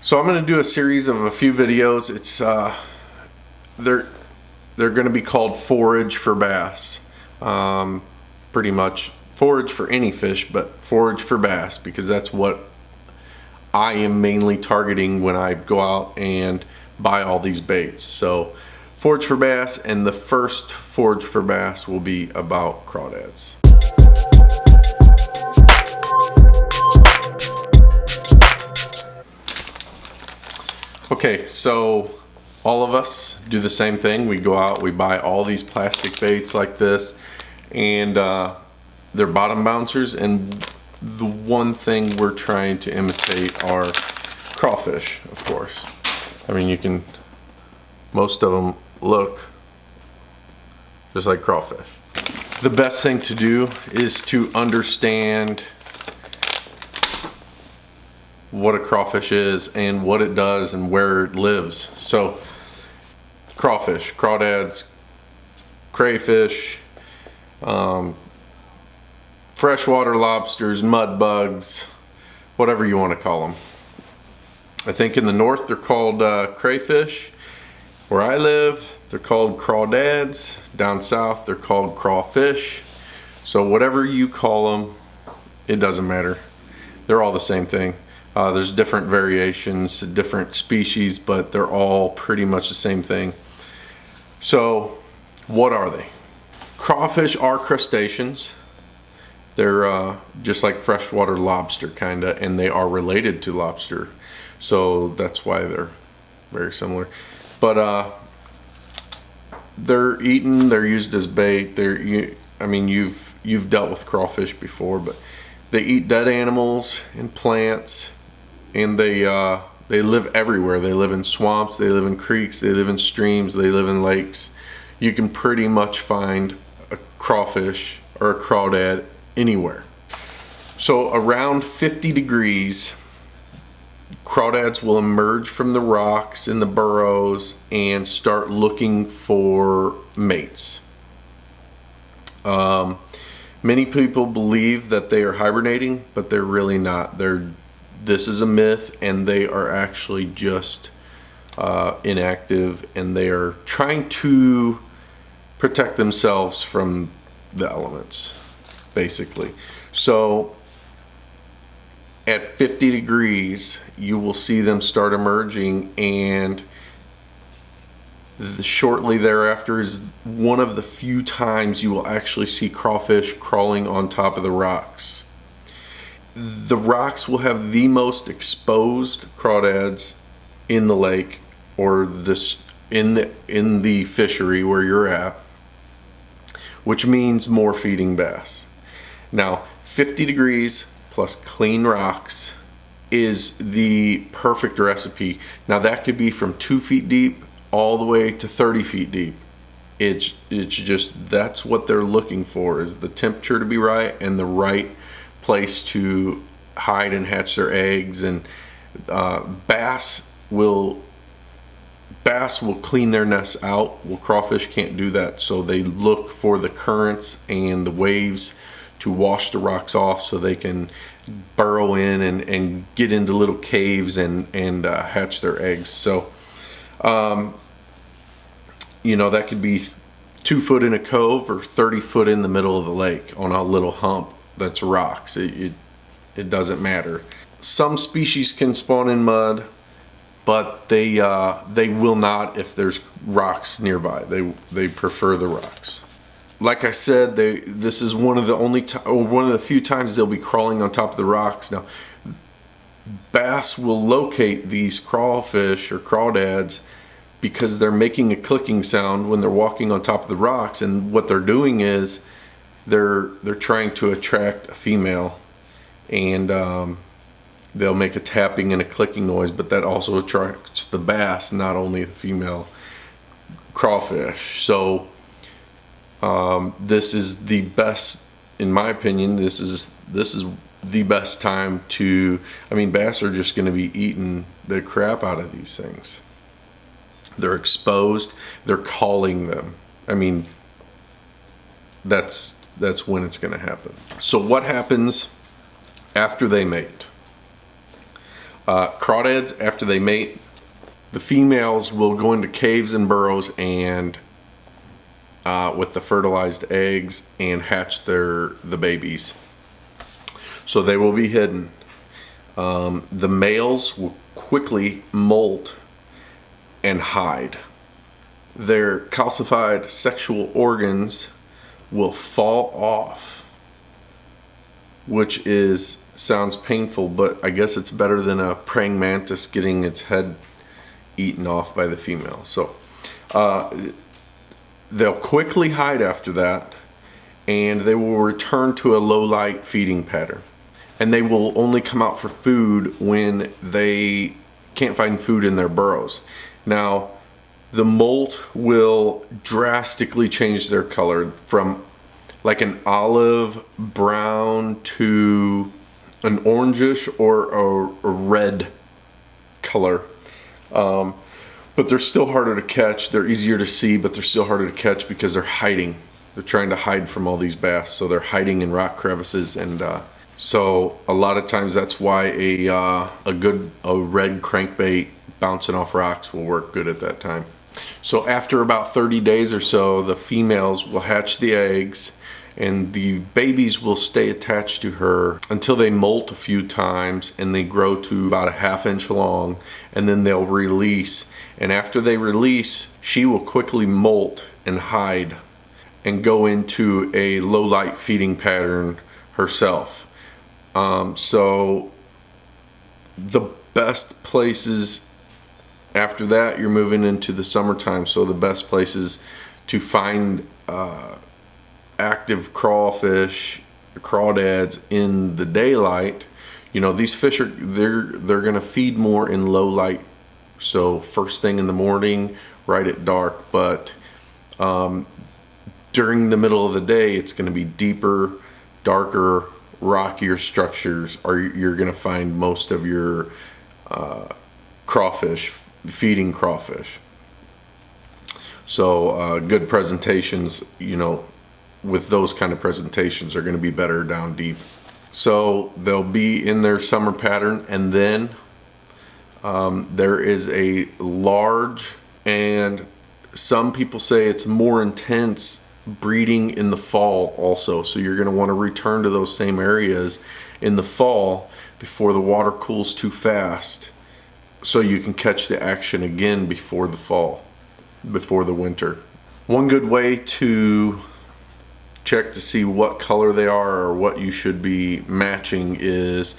So I'm going to do a series of a few videos. It's they're going to be called forage for bass. Pretty much forage for any fish, but forage for bass, because that's what I am mainly targeting when I go out and buy all these baits. So forage for bass, and the first forage for bass will be about crawdads. Okay, so all of us do the same thing. We go out, we buy all these plastic baits like this, and they're bottom bouncers, and the one thing we're trying to imitate are crawfish, of course. I mean, most of them look just like crawfish. The best thing to do is to understand what a crawfish is and what it does and where it lives. So crawfish, crawdads, crayfish, freshwater lobsters, mud bugs, whatever you want to call them. I think in the north they're called crayfish. Where I live, they're called crawdads. Down south they're called crawfish. So whatever you call them, it doesn't matter. They're all the same thing. There's different variations, different species, but they're all pretty much the same thing. So what are they? Crawfish are crustaceans. They're just like freshwater lobster kinda, and they are related to lobster. So that's why they're very similar. But they're eaten, they're used as bait. I mean, you've dealt with crawfish before, but they eat dead animals and plants, and they live everywhere. They live in swamps, they live in creeks, they live in streams, they live in lakes. You can pretty much find a crawfish or a crawdad anywhere. So around 50 degrees, crawdads will emerge from the rocks in the burrows and start looking for mates. Many people believe that they are hibernating, but they're really not. This is a myth, and they are actually just inactive, and they are trying to protect themselves from the elements, basically. So at 50 degrees, you will see them start emerging, and shortly thereafter is one of the few times you will actually see crawfish crawling on top of the rocks. The rocks will have the most exposed crawdads in the lake, or in the fishery where you're at, which means more feeding bass. Now 50 degrees plus clean rocks is the perfect recipe. Now that could be from 2 feet deep all the way to 30 feet deep. It's just, that's what they're looking for, is the temperature to be right and the right place to hide and hatch their eggs. And bass will clean their nests out. Well, crawfish can't do that, so they look for the currents and the waves to wash the rocks off, so they can burrow in and get into little caves and hatch their eggs. So that could be 2 foot in a cove or 30 foot in the middle of the lake on a little hump that's rocks. It doesn't matter. Some species can spawn in mud, but they will not if there's rocks nearby. They prefer the rocks. Like I said, this is one of the few times they'll be crawling on top of the rocks. Now, bass will locate these crawfish or crawdads because they're making a clicking sound when they're walking on top of the rocks, and what they're doing is they're trying to attract a female, and they'll make a tapping and a clicking noise, but that also attracts the bass, not only the female crawfish. So this is the best, in my opinion. This is the best time to, bass are just going to be eating the crap out of these things. They're exposed, they're calling them. That's when it's going to happen. So what happens after they mate? Crawdads, after they mate, the females will go into caves and burrows and with the fertilized eggs and hatch the babies. So they will be hidden. The males will quickly molt and hide. Their calcified sexual organs will fall off, which sounds painful, but I guess it's better than a praying mantis getting its head eaten off by the female. So they'll quickly hide after that, and they will return to a low light feeding pattern. And they will only come out for food when they can't find food in their burrows. Now, the molt will drastically change their color from like an olive brown to an orangish or a red color. But they're still harder to catch. They're easier to see, but they're still harder to catch because they're hiding. They're trying to hide from all these bass, so they're hiding in rock crevices, and so a lot of times that's why a red crankbait bouncing off rocks will work good at that time. So after about 30 days or so, the females will hatch the eggs, and the babies will stay attached to her until they molt a few times and they grow to about a ½ inch long, and then they'll release. And after they release, she will quickly molt and hide and go into a low light feeding pattern herself. So the best places after that, you're moving into the summertime, so the best places to find active crawfish, crawdads in the daylight, these fish they're gonna feed more in low light, so first thing in the morning, right at dark. But during the middle of the day, it's gonna be deeper, darker, rockier structures, or you're gonna find most of your crawfish, feeding crawfish. So good presentations, with those kind of presentations are going to be better down deep. So they'll be in their summer pattern, and then there is a large, and some people say it's more intense, breeding in the fall also. So you're going to want to return to those same areas in the fall before the water cools too fast, so you can catch the action again before the fall, before the winter. One good way to check to see what color they are or what you should be matching is,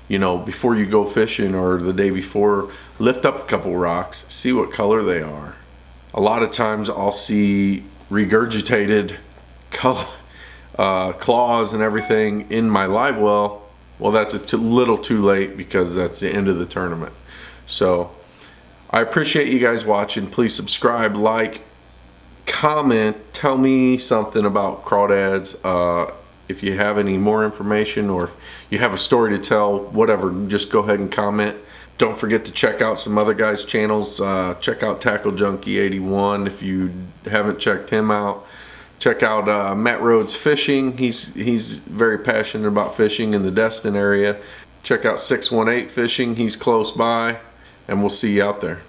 before you go fishing or the day before, lift up a couple rocks, see what color they are. A lot of times I'll see regurgitated claws and everything in my live well. Well, that's a little too late because that's the end of the tournament. So I appreciate you guys watching. Please subscribe, like, comment, tell me something about crawdads. If you have any more information or if you have a story to tell, whatever, just go ahead and comment. Don't forget to check out some other guys' channels. Check out Tackle Junkie 81 if you haven't checked him out. Check out Matt Rhodes Fishing. He's very passionate about fishing in the Destin area. Check out 618 Fishing. He's close by, and we'll see you out there.